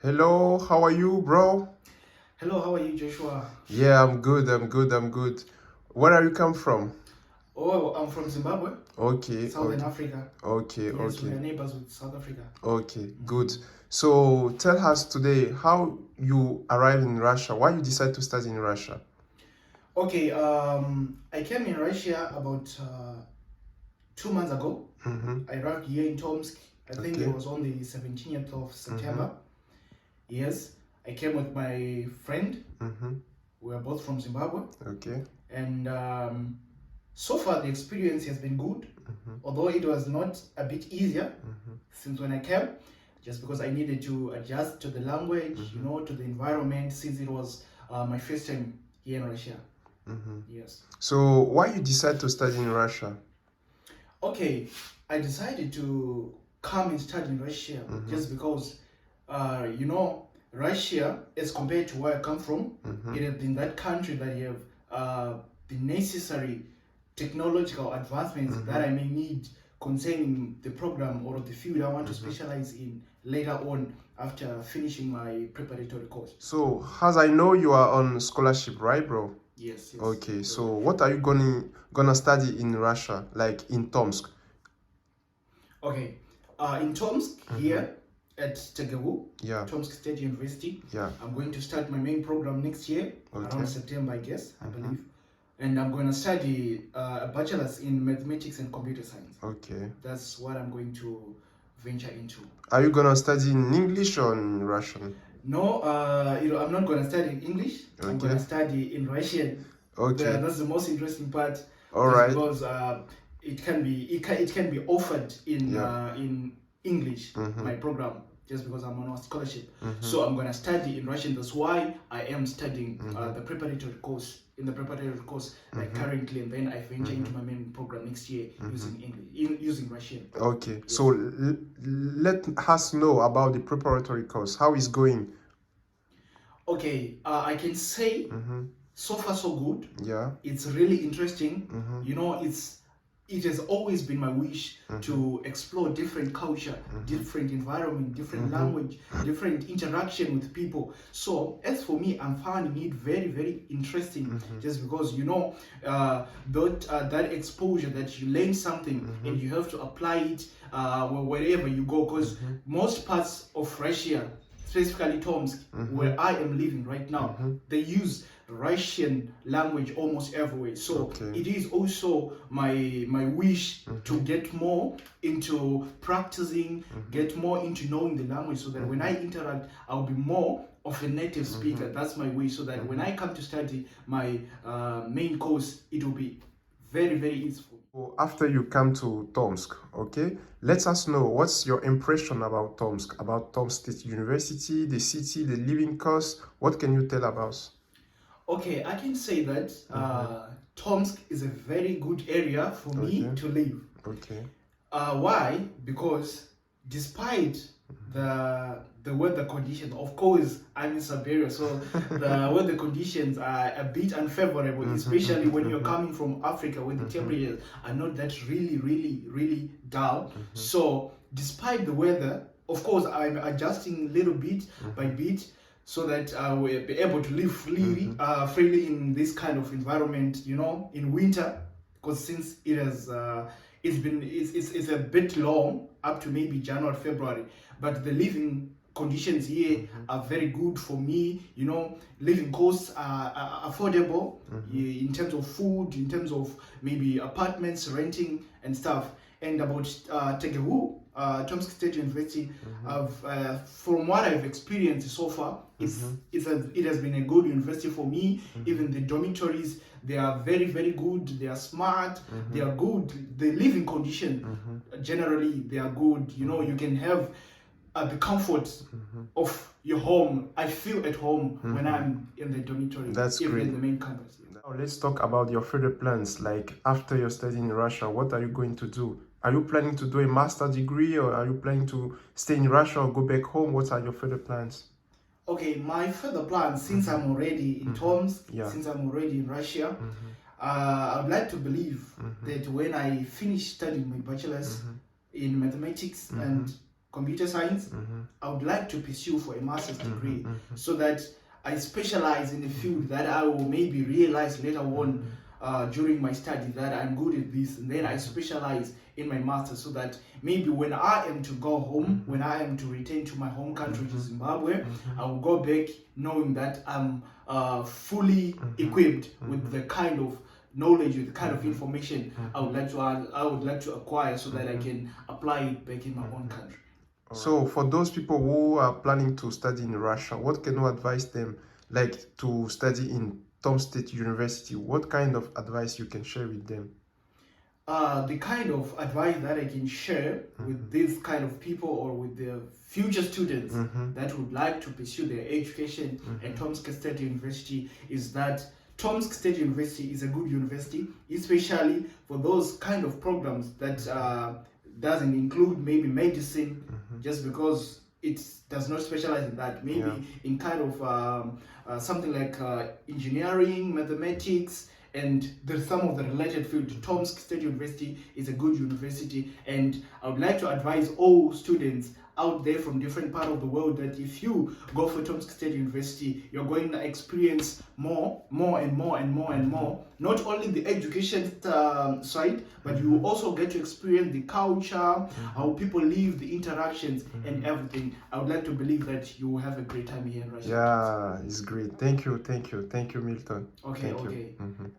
Hello, how are you, bro? Hello, how are you, Joshua? Yeah, I'm good, I'm good. Where are you come from? Oh, I'm from Zimbabwe, Okay, Southern okay, Africa. okay, Yes, we okay, are neighbors with South Africa. okay, good. So tell us today how you arrived in Russia, why you decide to study in Russia? Okay, I came in Russia about 2 months ago. Mm-hmm. I arrived here in Tomsk. I think it Okay. was on the 17th of Mm-hmm. September. Yes, I came with my friend. Mm-hmm. We are both from Zimbabwe. Okay. And so far, the experience has been good, although it was not a bit easier since when I came, just because I needed to adjust to the language, to the environment, since it was my first time here in Russia. Yes. So why you decide to study in Russia? Okay, I decided to come and study in Russia just because, Russia, as compared to where I come from, it has been that country that you have the necessary technological advancements that I may need concerning the program or the field I want to specialize in later on after finishing my preparatory course. So as I know you are on scholarship, right, bro? Yes, yes. Okay, so what are you gonna study in Russia, like in Tomsk? Okay, in Tomsk here at Tegewu, Yeah, Tomsk State University, yeah. I'm going to start my main program next year, Okay. around September, I guess, I believe. And I'm going to study a bachelor's in mathematics and computer science. Okay. That's what I'm going to venture into. Are you gonna study in English or in Russian? No, I'm not going to study in English. I'm going to Okay. study in Russian. Okay. That's the most interesting part. All just right. Because it can be offered in English, my program, just because I'm on a scholarship. So I'm going to study in Russian. That's why I am studying the preparatory course. In the preparatory course, like currently, and then I venture into my main program next year using English, using Russian. Okay. So let us know about the preparatory course. How is going? Okay, I can say so far so good. Yeah. It's really interesting. It has always been my wish to explore different culture, different environment, different language, different interaction with people. So as for me, I'm finding it very, very interesting, just because that exposure that you learn something and you have to apply it wherever you go, because most parts of Russia, specifically Tomsk, where I am living right now, they use Russian language almost everywhere. So it is also my wish to get more into practicing, get more into knowing the language, so that when I interact, I'll be more of a native speaker. That's my wish, so that when I come to study my main course, it will be very, very useful. After you come to Tomsk, okay, let us know what's your impression about Tomsk State University, the city, the living cost. What can you tell about us? Okay, I can say that Tomsk is a very good area for me to live. Okay. Why? Because despite the weather conditions, of course, I'm in Siberia, so the weather conditions are a bit unfavorable, especially when you're coming from Africa, where the temperatures are not that really, really, really down. So, despite the weather, of course, I'm adjusting little bit by bit, so that I will be able to live freely in this kind of environment, in winter, because since it's a bit long, up to maybe January, February, but the living conditions here are very good for me. Living costs are affordable in terms of food, in terms of maybe apartments, renting and stuff. And about Tegewu, Tomsk State University, from what I've experienced so far, it has been a good university for me. Even the dormitories, they are very, very good. They are smart. They are good. The living condition, generally, they are good. You can have the comfort of your home. I feel at home when I'm in the dormitory, That's even great. in the main campus. Now let's talk about your further plans. Like after your study in Russia, what are you going to do? Are you planning to do a master degree, or are you planning to stay in Russia or go back home? What are your further plans? Okay, my further plans, since I'm already in Tomsk, since I'm already in Russia, I would like to believe that when I finish studying my bachelor's in mathematics and computer science, I would like to pursue for a master's degree so that I specialize in a field that I will maybe realize later on during my study that I'm good at this, and then I specialize in my master's so that maybe when I am to go home, when I am to return to my home country, to Zimbabwe, I will go back knowing that I'm fully equipped with the kind of knowledge, with the kind of information I would like to acquire so that I can apply it back in my own country. So for those people who are planning to study in Russia, what can you advise them, like to study in Tomsk State University? What kind of advice you can share with them? The kind of advice that I can share with these kind of people or with the future students that would like to pursue their education at Tomsk State University is that Tomsk State University is a good university, especially for those kind of programs that doesn't include maybe medicine, just because it does not specialize in that. Maybe in kind of something like engineering, mathematics, and there's some of the related field. Tomsk State University is a good university, and I would like to advise all students out there from different parts of the world that if you go for Tomsk State University, you're going to experience more. Not only the education side, but you will also get to experience the culture, how people live, the interactions, and everything. I would like to believe that you will have a great time here in Russia. Yeah, it's great. Thank you, Milton. Okay, Thank okay. you.